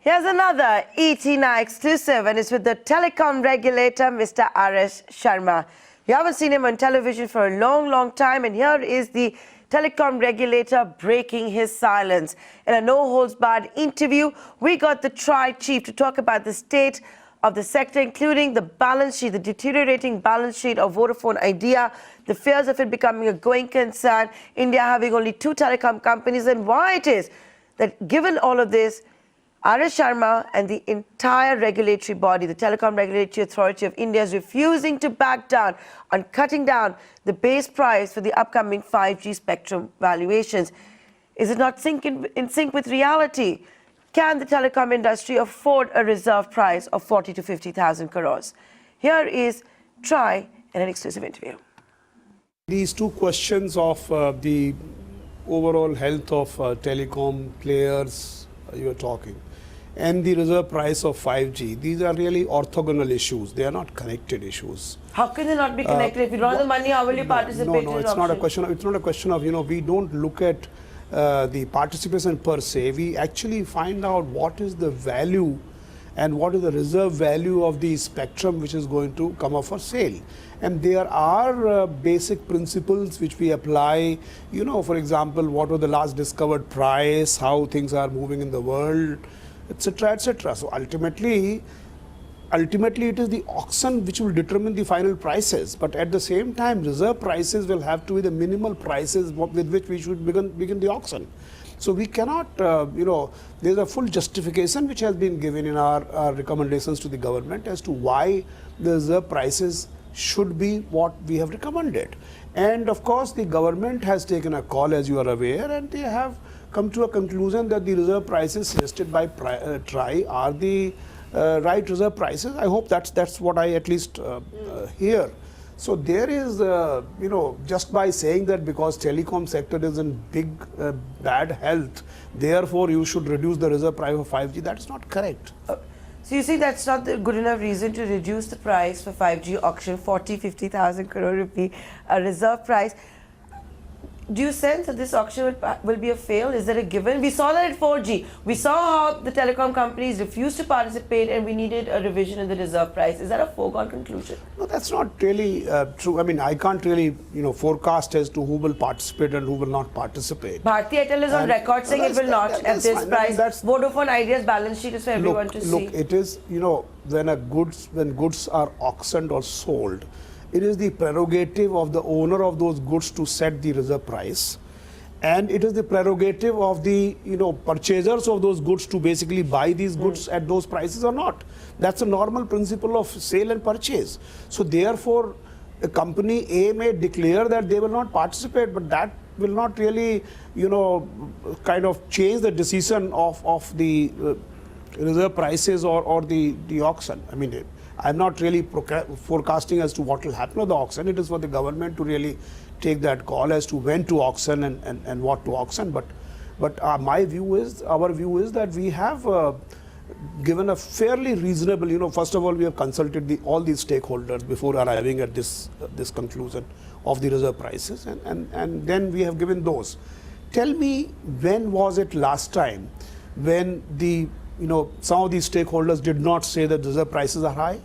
Here's another ET9 exclusive, and it's with the telecom regulator, Mr. Sharma. You haven't seen him on television for a long time, and here is the telecom regulator breaking his silence. In a no-holds-barred interview, we got the TRAI chief to talk about the state of the sector, including the balance sheet, the deteriorating balance sheet of Vodafone Idea, the fears of it becoming a going concern, India having only 2 telecom companies, and why it is that given all of this, Sharma and the entire regulatory body, the Telecom Regulatory Authority of India, is refusing to back down on cutting down the base price for the upcoming 5G spectrum valuations. Is it not in sync with reality? Can the telecom industry afford a reserve price of 40 to 50,000 crores? Here is TRAI in an exclusive interview. These two questions of the overall health of telecom players you are talking, and the reserve price of 5G, these are really orthogonal issues. They are not connected issues. How can they not be connected? If you don't have the money, how will you participate? No, it's not a question. It's not a question of, we don't look at the participation per se. We actually find out what is the value and what is the reserve value of the spectrum which is going to come up for sale. And there are basic principles which we apply, for example, what was the last discovered price, how things are moving in the world, etc., etc. So ultimately it is the auction which will determine the final prices. But at the same time, reserve prices will have to be the minimal prices with which we should begin the auction. So we cannot, there's a full justification which has been given in our recommendations to the government as to why the reserve prices should be what we have recommended. And of course, the government has taken a call, as you are aware, and they have come to a conclusion that the reserve prices suggested by TRAI are the right reserve prices. I hope that's what I at least hear. So there is, just by saying that because telecom sector is in bad health, therefore you should reduce the reserve price of 5G, that's not correct. So you see that's not a good enough reason to reduce the price for 5G auction, 40-50,000 crore rupee reserve price. Do you sense that this auction will be a fail? Is that a given? We saw that at 4G. We saw how the telecom companies refused to participate and we needed a revision in the reserve price. Is that a foregone conclusion? No, that's not really true. I mean, I can't really, forecast as to who will participate and who will not participate. Bharti Airtel is on record saying it will not at this price. Vodafone Idea's balance sheet is for everyone to see. Look, it is, when goods are auctioned or sold, it is the prerogative of the owner of those goods to set the reserve price, and it is the prerogative of the purchasers of those goods to basically buy these goods at those prices or not. That's a normal principle of sale and purchase. So therefore, a company A may declare that they will not participate, but that will not really kind of change the decision of the reserve prices or the auction. I mean, I'm not really forecasting as to what will happen at the auction. It is for the government to really take that call as to when to auction and what to auction. But our view is that we have given a fairly reasonable, first of all, we have consulted all these stakeholders before arriving at this conclusion of the reserve prices, and then we have given those. Tell me, when was it last time when some of these stakeholders did not say that reserve prices are high?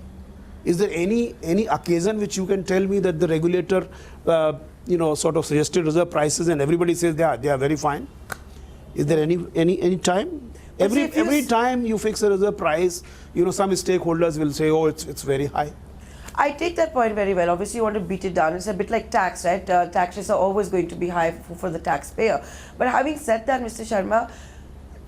Is there any occasion which you can tell me that the regulator, sort of suggested reserve prices and everybody says they are very fine? Is there any time? Every time you fix a reserve price, some stakeholders will say, oh, it's very high. I take that point very well. Obviously, you want to beat it down. It's a bit like tax, right? Taxes are always going to be high for the taxpayer. But having said that, Mr. Sharma,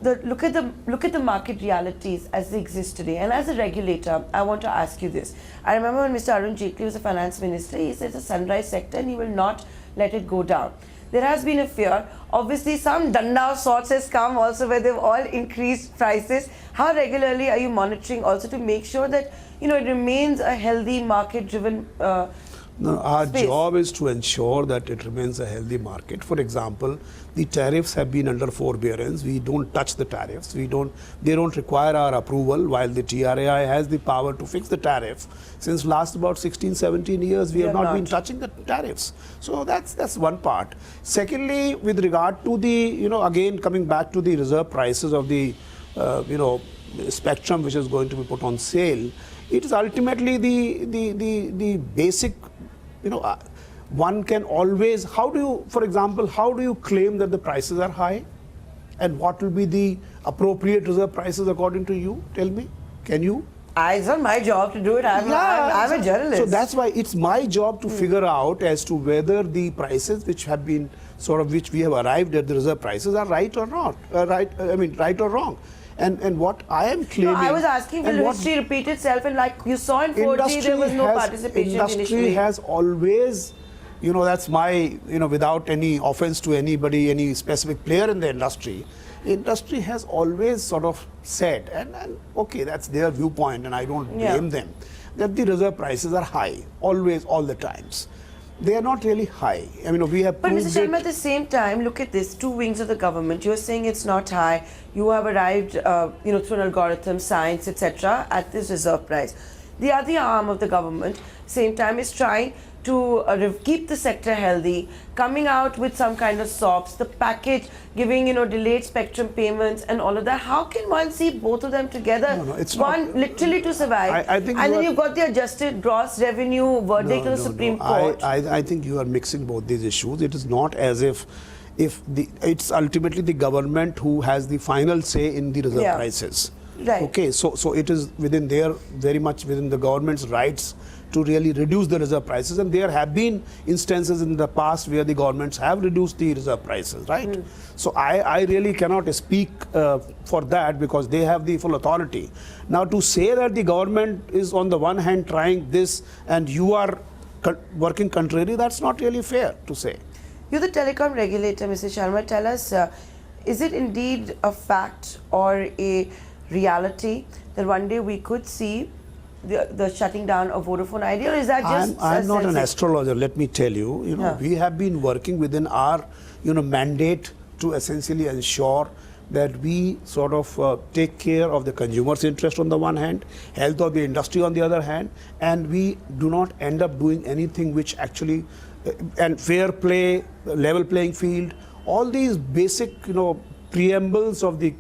look at the market realities as they exist today. And as a regulator, I want to ask you this. I remember when Mr. Arun Jaitley was a finance minister, he said it's a sunrise sector and he will not let it go down. There has been a fear. Obviously, some danda of sorts has come also where they've all increased prices. How regularly are you monitoring also to make sure that it remains a healthy market-driven No, our job is to ensure that it remains a healthy market. For example, the tariffs have been under forbearance. We don't touch the tariffs. They don't require our approval, while the TRAI has the power to fix the tariff. Since last about 16, 17 years, we have not been touching the tariffs. So that's one part. Secondly, with regard to the, again coming back to the reserve prices of the, spectrum which is going to be put on sale, it is ultimately the basic, one can always, for example, how do you claim that the prices are high? And what will be the appropriate reserve prices according to you? Tell me, can you? It's not my job to do it. I'm a journalist. So that's why it's my job to figure out as to whether the prices which have been which we have arrived at, the reserve prices, are right or not, right or wrong. And what I am claiming... No, I was asking, will history repeat itself? And like you saw in 4G, there was no participation initially. Industry has always, that's my, without any offense to anybody, any specific player in the industry has always sort of said, and okay, that's their viewpoint, and I don't blame them, that the reserve prices are high, always, all the times. They are not really high. We have But proved Mr. Sharma, at the same time, look at this, two wings of the government. You're saying it's not high. You have arrived, through an algorithm, science, etc., at this reserve price. The other arm of the government, same time, is trying to keep the sector healthy, coming out with some kind of SOPs, the package giving, delayed spectrum payments and all of that. How can one see both of them together? No, it's one not, literally to survive, I think and then you've got the adjusted gross revenue verdict of the Supreme Court. I think you are mixing both these issues. It is not as if it's ultimately the government who has the final say in the reserve prices. Right. Okay, so it is very much within the government's rights to really reduce the reserve prices, and there have been instances in the past where the governments have reduced the reserve prices, right? So I really cannot speak for that, because they have the full authority. Now, to say that the government is on the one hand trying this and you are working contrary, that's not really fair to say. You're the telecom regulator, Mr. Sharma. Tell us, is it indeed a fact or a reality that one day we could see the shutting down of Vodafone Idea, or is that just... I'm not an astrologer, let me tell you. We have been working within our mandate to essentially ensure that we sort of take care of the consumer's interest on the one hand, health of the industry on the other hand, and we do not end up doing anything which actually, and fair play, level playing field, all these basic preambles of the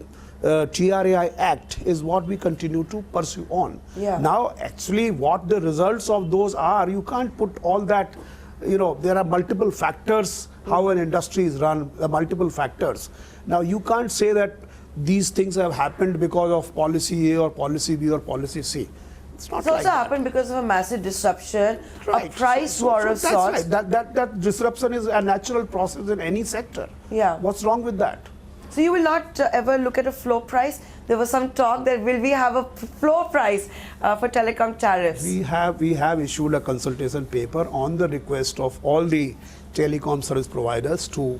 TRAI Act is what we continue to pursue on. Now, actually, what the results of those are, you can't put all that, there are multiple factors how an industry is run, multiple factors. Now, you can't say that these things have happened because of policy A or policy B or policy C. It's not like also happened because of a massive disruption, a price war of sorts. Right. That disruption is a natural process in any sector. What's wrong with that? So you will not ever look at a floor price? There was some talk that will we have a floor price for telecom tariffs? We have issued a consultation paper on the request of all the telecom service providers to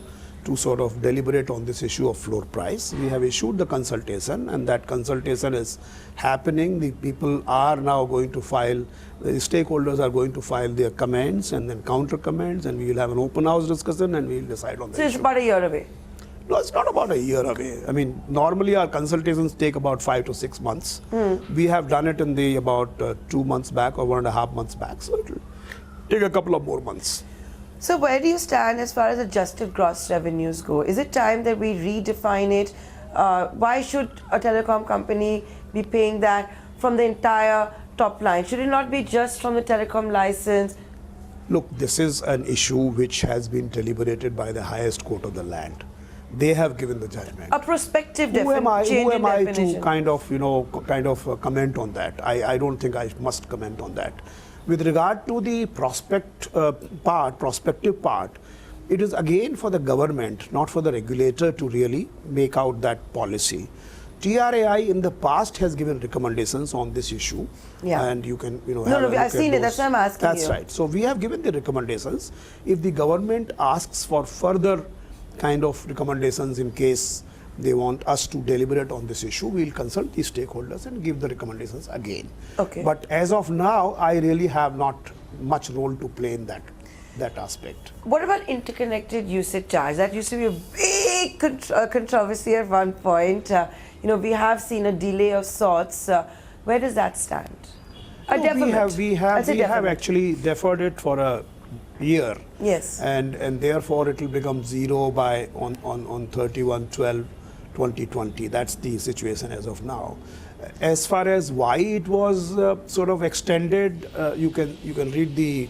sort of deliberate on this issue of floor price. We have issued the consultation, and that consultation is happening. The people are now going to file, the stakeholders are going to file their comments and then counter comments, and we will have an open house discussion and we will decide on the issue. So it's about a year away? No, it's not about a year away. Normally our consultations take about 5 to 6 months. We have done it in about 2 months back or 1.5 months back. So it will take a couple of more months. So where do you stand as far as adjusted gross revenues go? Is it time that we redefine it? Why should a telecom company be paying that from the entire top line? Should it not be just from the telecom license? Look, this is an issue which has been deliberated by the highest court of the land. They have given the judgment. A prospective Who am I definition. to kind of comment on that? I don't think I must comment on that. With regard to the prospective part, it is again for the government, not for the regulator, to really make out that policy. TRAI in the past has given recommendations on this issue, and you can I've seen it. That's why I'm asking you. That's right. So we have given the recommendations. If the government asks for further kind of recommendations in case they want us to deliberate on this issue, we'll consult the stakeholders and give the recommendations again. Okay. But as of now, I really have not much role to play in that aspect. What about interconnected usage charge? That used to be a big controversy at one point. We have seen a delay of sorts. Where does that stand? We have actually deferred it for a year. Yes. And therefore it will become zero on 31/12/2020. That's the situation as of now. As far as why it was sort of extended, you can read the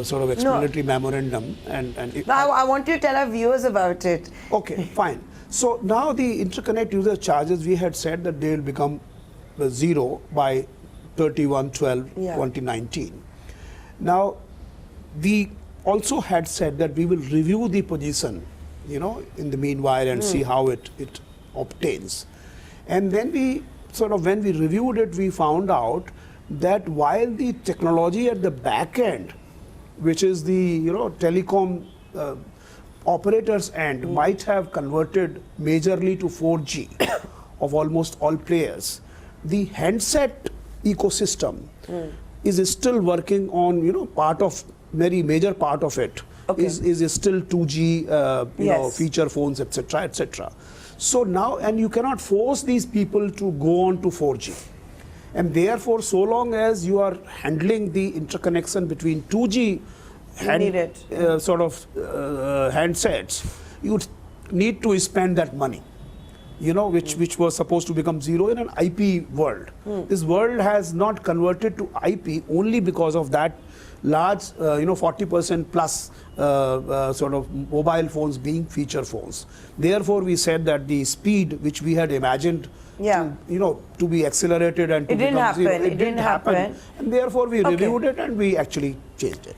sort of explanatory memorandum. I want you to tell our viewers about it. Okay, fine. So now the interconnect user charges, we had said that they will become zero by 31/12/2019. Now, we also had said that we will review the position, in the meanwhile and see how it obtains. And then when we reviewed it, we found out that while the technology at the back end, which is the telecom operators end, might have converted majorly to 4G of almost all players, the handset ecosystem is still working on very major part of it is still 2G feature phones, etc., etc. So now, and you cannot force these people to go on to 4G. And therefore, so long as you are handling the interconnection between 2G handsets, you need to spend that money, which was supposed to become zero in an IP world. This world has not converted to IP only because of that large, 40% plus sort of mobile phones being feature phones. Therefore, we said that the speed which we had imagined to be accelerated and to become zero, it didn't happen. And therefore, we reviewed it and we actually changed it.